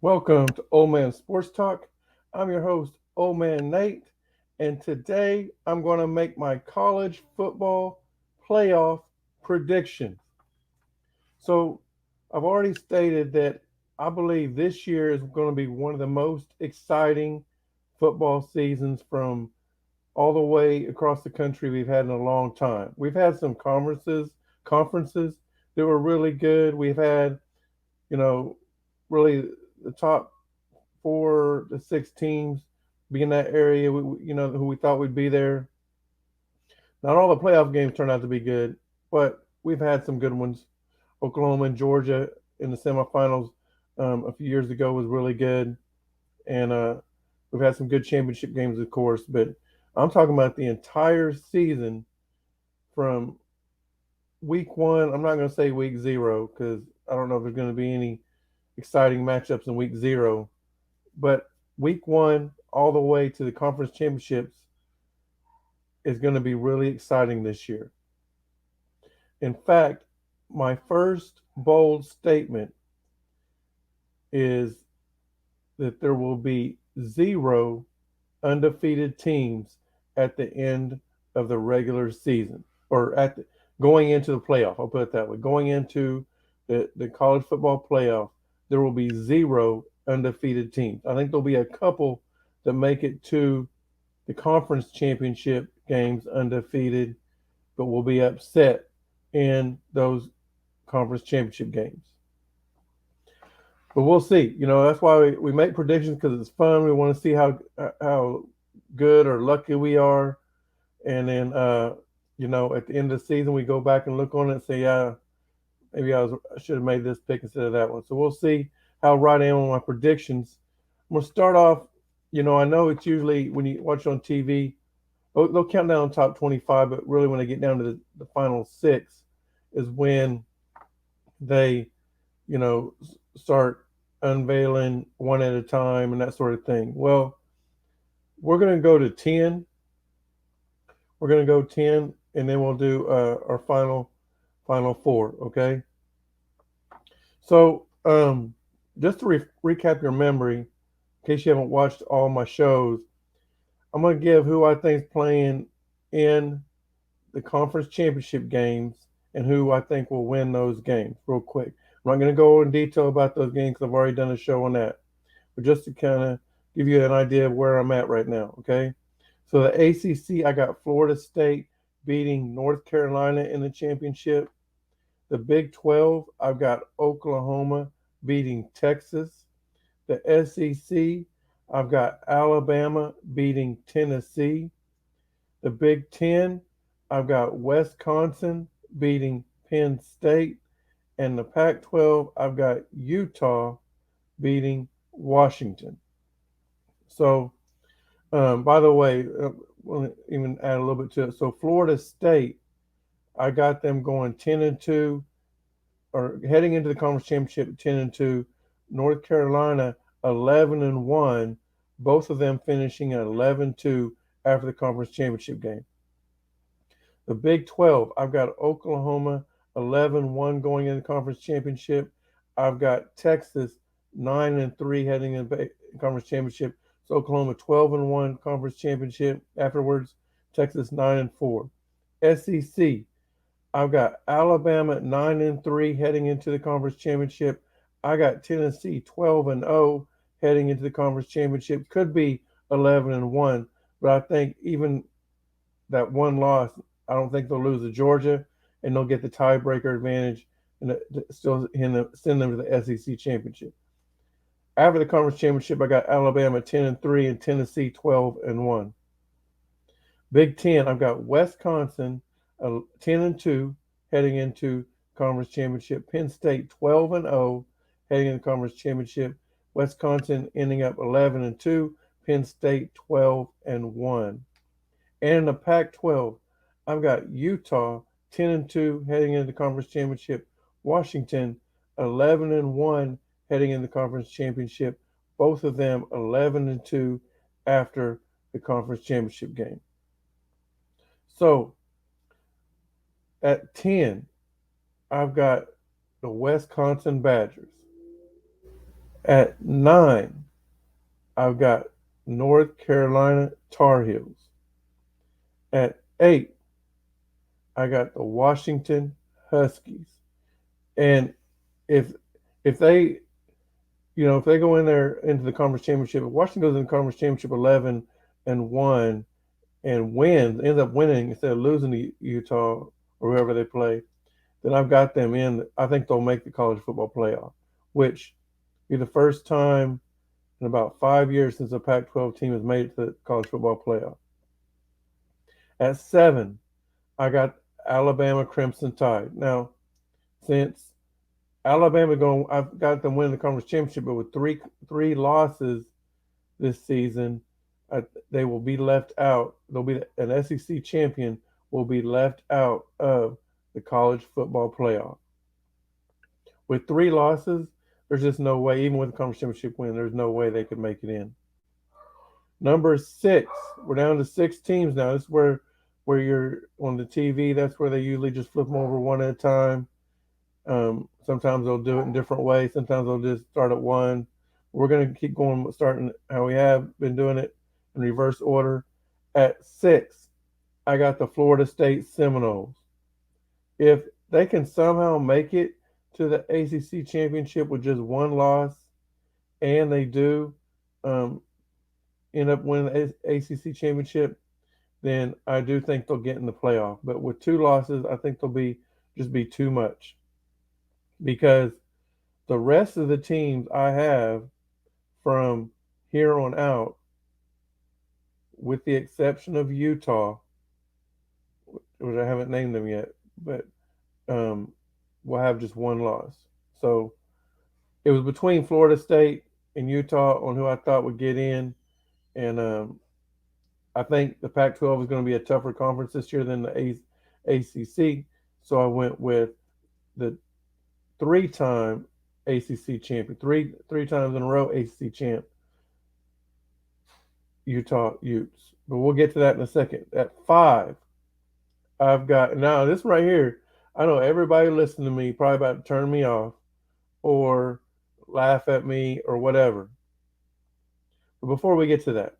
Welcome to Old Man Sports Talk. I'm your host, Old Man Nate, and today I'm going to make my college football playoff prediction. So, I've already stated that I believe this year is going to be one of the most exciting football seasons from all the way across the country we've had in a long time. We've had some conferences that were really good. We've had, you know, really the top 4 to 6 teams be in that area. Who we thought would be there. Not all the playoff games turned out to be good, but we've had some good ones. Oklahoma and Georgia in the semifinals a few years ago was really good, and we've had some good championship games, of course. But I'm talking about the entire season from week one. I'm not going to say week zero because I don't know if there's going to be any exciting matchups in week zero. But week one, all the way to the conference championships, is going to be really exciting this year. In fact, my first bold statement is that there will be zero undefeated teams at the end of the regular season or going into the playoff. I'll put it that way. Going into the college football playoff, there will be zero undefeated teams. I think there'll be a couple that make it to the conference championship games undefeated, but will be upset in those conference championship games. But we'll see. That's why we make predictions because it's fun. We want to see how good or lucky we are, and then at the end of the season we go back and look on it and say, yeah, maybe I should have made this pick instead of that one. So we'll see how right I am on my predictions. I'm gonna start off. I know it's usually when you watch it on TV, they'll count down top 25, but really when they get down to the final six is when they, start unveiling one at a time and that sort of thing. Well, we're going to go to 10. We're going to go 10, and then we'll do our final four, okay? So, just to recap your memory, in case you haven't watched all my shows, I'm going to give who I think is playing in the conference championship games and who I think will win those games real quick. I'm not going to go in detail about those games because I've already done a show on that. But just to kind of give you an idea of where I'm at right now, okay? So the ACC, I got Florida State beating North Carolina in the championship. The Big 12, I've got Oklahoma beating Texas. The SEC, I've got Alabama beating Tennessee. The Big 10, I've got Wisconsin beating Penn State. And the Pac 12, I've got Utah beating Washington. So, by the way, we'll even add a little bit to it. So, Florida State, I got them going 10-2, or heading into the conference championship 10-2. North Carolina 11-1, both of them finishing at 11-2 after the conference championship game. The Big 12, I've got Oklahoma 11-1 going into the conference championship. I've got Texas 9-3 heading into the conference championship. So Oklahoma 12-1 conference championship. Afterwards, Texas 9-4. SEC, I've got Alabama 9-3 heading into the conference championship. I got Tennessee 12-0 heading into the conference championship. Could be 11-1, but I think even that one loss, I don't think they'll lose to Georgia, and they'll get the tiebreaker advantage and still send them to the SEC championship. After the conference championship, I got Alabama 10-3 and Tennessee 12-1. Big Ten, I've got Wisconsin 10-2 heading into conference championship. Penn State 12-0 heading into conference championship. Wisconsin ending up 11-2. Penn State 12-1. And in the Pac-12, I've got Utah 10-2 heading into the conference championship. Washington 11-1 heading into the conference championship. Both of them 11-2 after the conference championship game. So at 10, I've got the Wisconsin Badgers. At 9, I've got North Carolina Tar Heels. At 8, I got the Washington Huskies. And if if they if they go in there into the conference championship, if Washington goes in the conference championship 11-1 and wins, ends up winning instead of losing to Utah or whoever they play, then I've got them in. I think they'll make the college football playoff, which be the first time in about 5 years since a Pac-12 team has made it to the college football playoff. At 7, I got Alabama Crimson Tide. Now, since I've got them winning the conference championship, but with three losses this season, they will be left out. They'll be an SEC champion will be left out of the college football playoff. With 3 losses, there's just no way. Even with the conference championship win, there's no way they could make it in. Number 6, we're down to 6 teams now. This is where you're on the TV. That's where they usually just flip them over one at a time. Sometimes they'll do it in different ways. Sometimes they'll just start at 1. We're going to keep going, starting how we have been doing it in reverse order. At 6, I got the Florida State Seminoles. If they can somehow make it to the ACC championship with just 1 loss, and they do end up winning the ACC championship, then I do think they'll get in the playoff. But with 2 losses, I think they'll just be too much, because the rest of the teams I have from here on out, with the exception of Utah, which I haven't named them yet, but will have just 1 loss. So it was between Florida State and Utah on who I thought would get in, and I think the Pac-12 is going to be a tougher conference this year than the ACC. So I went with the 3-time ACC champion, three times in a row ACC champ, Utah Utes. But we'll get to that in a second. At 5, I've got, now this right here, I know everybody listening to me probably about to turn me off or laugh at me or whatever. But before we get to that,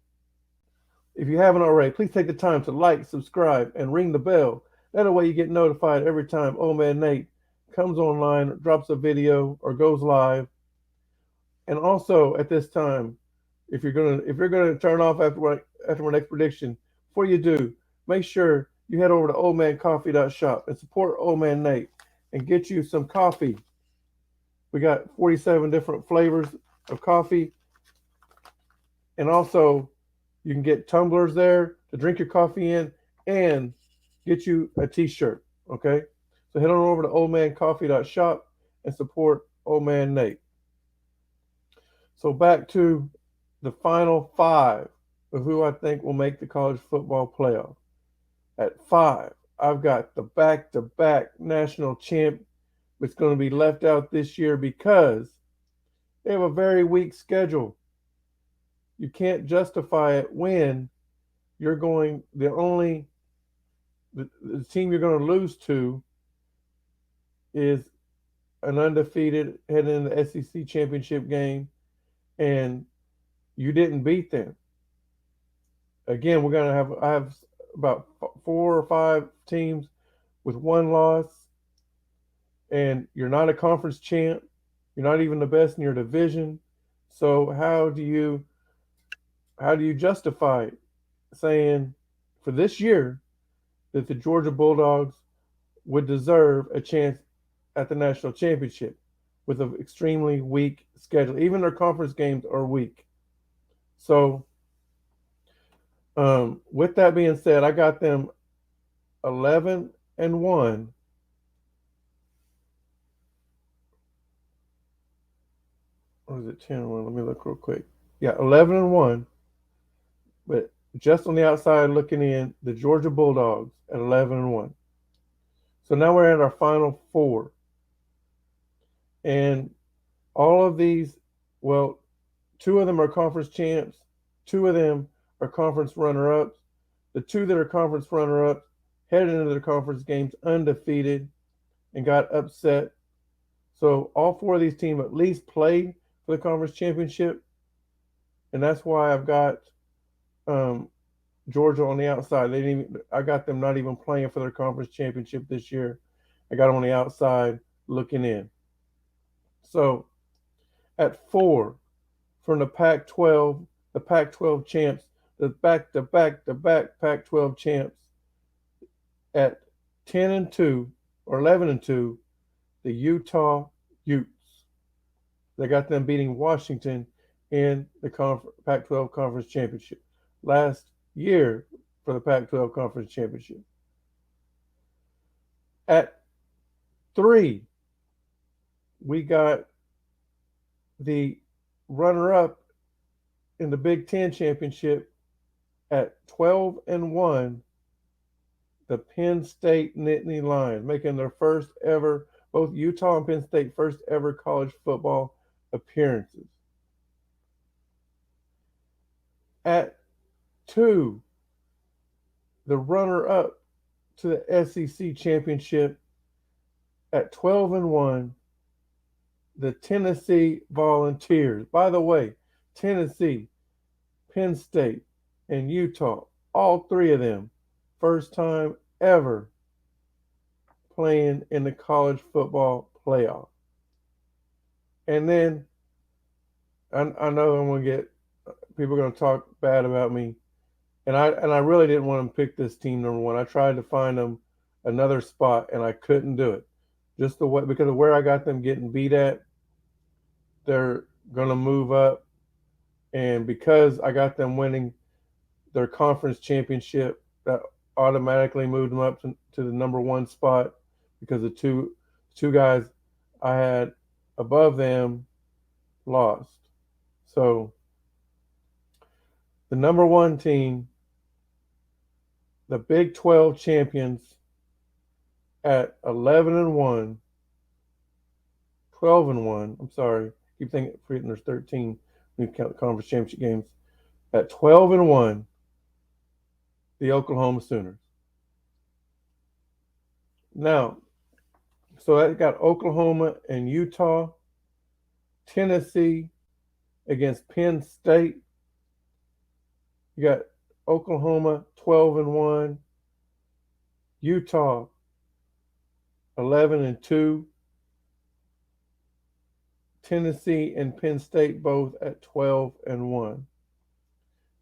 if you haven't already, please take the time to like, subscribe, and ring the bell. That way you get notified every time Old Man Nate comes online, drops a video, or goes live. And also at this time, if you're gonna turn off after my next prediction, before you do, make sure you head over to oldmancoffee.shop and support Old Man Nate and get you some coffee. We got 47 different flavors of coffee, and also you can get tumblers there to drink your coffee in and get you a t-shirt. Okay, so head on over to oldmancoffee.shop and support Old Man Nate. So back to the final 5 of who I think will make the college football playoff. At 5, I've got the back-to-back national champ that's going to be left out this year because they have a very weak schedule. You can't justify it when you're going, the team you're going to lose to is an undefeated heading in the SEC championship game, and you didn't beat them. Again, I have about 4 or 5 teams with 1 loss, and you're not a conference champ. You're not even the best in your division. So how do you justify saying for this year that the Georgia Bulldogs would deserve a chance at the national championship with an extremely weak schedule? Even their conference games are weak. So with that being said, I got them 11-1. Or is it 10-1? Let me look real quick. Yeah, 11-1. But just on the outside looking in, the Georgia Bulldogs at 11-1. So now we're at our final 4. And all of these, well, 2 of them are conference champs. 2 of them are conference runner-ups. The 2 that are conference runner-ups headed into the conference games undefeated and got upset. So all 4 of these teams at least played for the conference championship, and that's why I've got um, Georgia on the outside. They didn't even, I got them not even playing for their conference championship this year. I got them on the outside looking in. So at 4 from the Pac-12 champs, the back-to-back Pac-12 champs at 10-2 or 11-2, the Utah Utes. They got them beating Washington in the Pac-12 conference championship last year for the Pac-12 conference championship. At 3, we got the runner-up in the Big Ten championship at 12-1, the Penn State Nittany Lions, making their first ever, both Utah and Penn State, first ever college football appearances. At 2, the runner-up to the SEC championship at 12-1, the Tennessee Volunteers. By the way, Tennessee, Penn State, and Utah, all 3 of them, first time ever playing in the college football playoff. And then I know I'm going to get people are going to talk bad about me, and I really didn't want to pick this team number 1. I tried to find them another spot, and I couldn't do it. Just the way, because of where I got them getting beat at, they're going to move up, and because I got them winning their conference championship, that automatically moved them up to the number 1 spot, because the two guys I had above them lost. So the number 1 team, the Big 12 champions at 11-1, 12-1. I'm sorry, keep forgetting there's 13 when you count the conference championship games. At 12-1, the Oklahoma Sooners. Now, so that got Oklahoma and Utah, Tennessee against Penn State. You got Oklahoma 12-1, Utah 11-2, Tennessee and Penn State both at 12-1.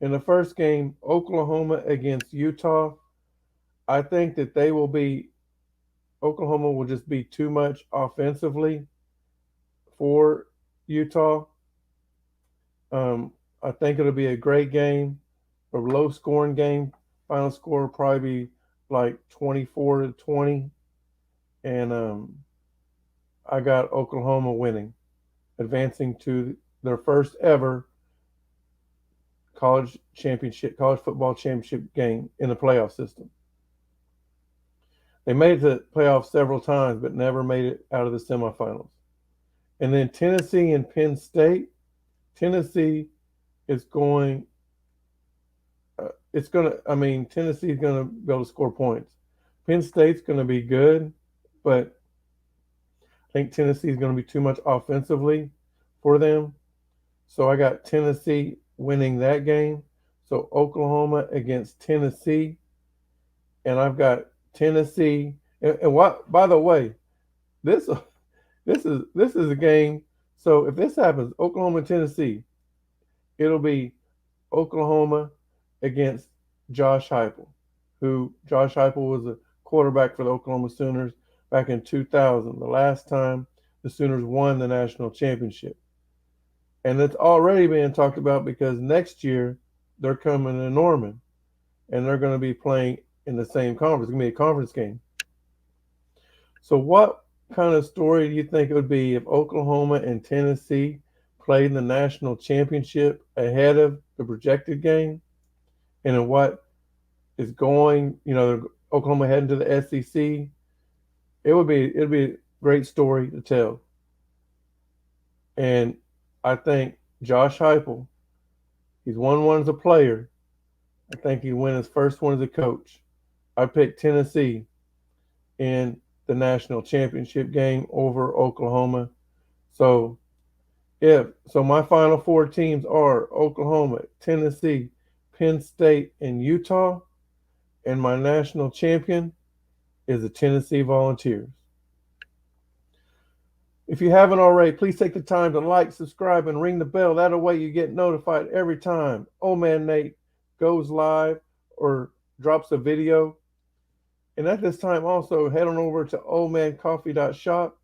In the first game, Oklahoma against Utah, I think that Oklahoma will just be too much offensively for Utah. I think it'll be a great game, a low scoring game. Final score will probably be like 24-20. And I got Oklahoma winning, advancing to their first ever college football championship game in the playoff system. They made it to the playoffs several times, but never made it out of the semifinals. And then Tennessee and Penn State. Tennessee is going. Tennessee's going to be able to score points. Penn State's going to be good, but I think Tennessee is going to be too much offensively for them. So I got Tennessee winning that game. So Oklahoma against Tennessee, and I've got Tennessee. And what? By the way, this is a game. So if this happens, Oklahoma and Tennessee, it'll be Oklahoma against Josh Heupel, Josh Heupel was a quarterback for the Oklahoma Sooners back in 2000, the last time the Sooners won the national championship. And it's already being talked about because next year they're coming to Norman, and they're going to be playing in the same conference. It's going to be a conference game. So what kind of story do you think it would be if Oklahoma and Tennessee played in the national championship ahead of the projected game? And in what is going, Oklahoma heading to the SEC, it'd be a great story to tell. And I think Josh Heupel, he's won one as a player. I think he'd win his first one as a coach. I picked Tennessee in the national championship game over Oklahoma. So So my final four teams are Oklahoma, Tennessee, Penn State, and Utah. And my national champion is the Tennessee Volunteers. If you haven't already, please take the time to like, subscribe, and ring the bell. That way you get notified every time Old Man Nate goes live or drops a video. And at this time, also head on over to oldmancoffee.shop,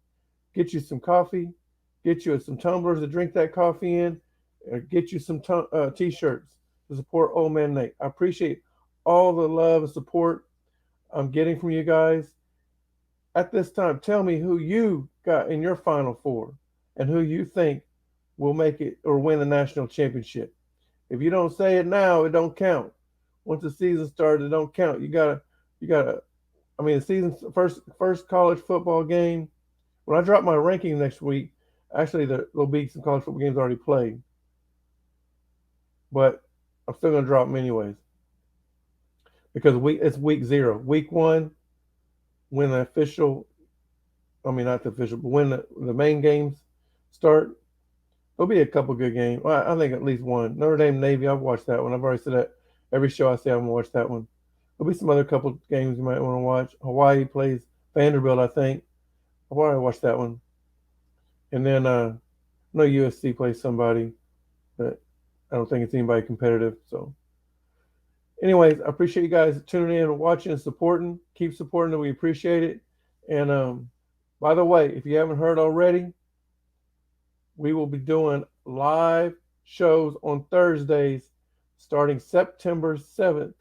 get you some coffee, get you some tumblers to drink that coffee in, or get you some t-shirts to support Old Man Nate. I appreciate all the love and support I'm getting from you guys. At this time, tell me who you got in your Final Four and who you think will make it or win the national championship. If you don't say it now, it don't count. Once the season started, it don't count. You gotta. I mean, the season's first college football game. When I drop my ranking next week, actually there'll be some college football games already played, but I'm still gonna drop them anyways because it's week 0. Week 1, when the official, I mean not the official, but when the main games start, there'll be a couple good games. Well, I think at least one. Notre Dame Navy, I've watched that one. I've already said that every show I say I'm gonna watch that one. There'll be some other couple games you might want to watch. Hawaii plays Vanderbilt, I think. I've already watched that one. And then no USC plays somebody, but I don't think it's anybody competitive. So, anyways, I appreciate you guys tuning in and watching and supporting. Keep supporting it. We appreciate it. And by the way, if you haven't heard already, we will be doing live shows on Thursdays starting September 7th,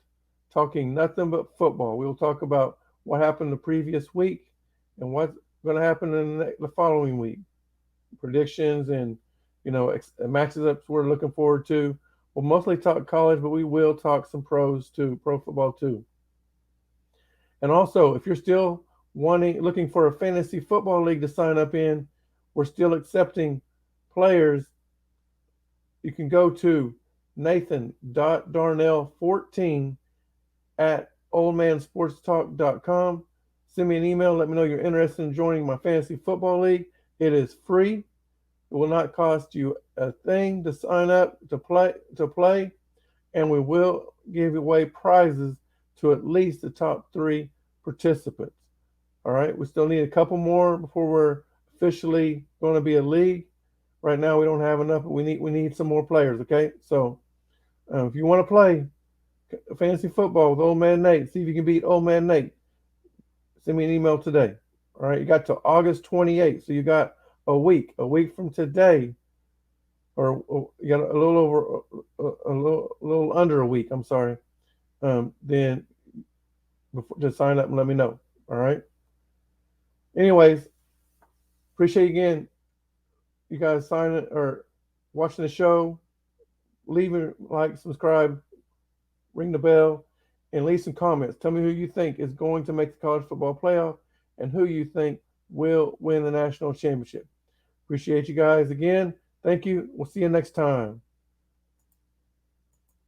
talking nothing but football. We will talk about what happened the previous week and what's going to happen in the following week. Predictions and, matches ups we're looking forward to. We'll mostly talk college, but we will talk some pros too, pro football too. And also, if you're still looking for a fantasy football league to sign up in, we're still accepting players. You can go to nathan.darnell14 at oldmansportstalk.com. Send me an email. Let me know you're interested in joining my fantasy football league. It is free. It will not cost you a thing to sign up to play, and we will give away prizes to at least the top 3 participants. All right, we still need a couple more before we're officially going to be a league. Right now, we don't have enough, but we need some more players. Okay, so if you want to play fantasy football with Old Man Nate, see if you can beat Old Man Nate. Send me an email today. All right, you got to August 28th, so you got a week from today, or you got a little over, a little under a week. I'm sorry. Then to sign up and let me know. All right. Anyways, appreciate again you guys signing or watching the show. Leaving like, subscribe, ring the bell, and leave some comments. Tell me who you think is going to make the college football playoff and who you think will win the national championship. Appreciate you guys again. Thank you. We'll see you next time.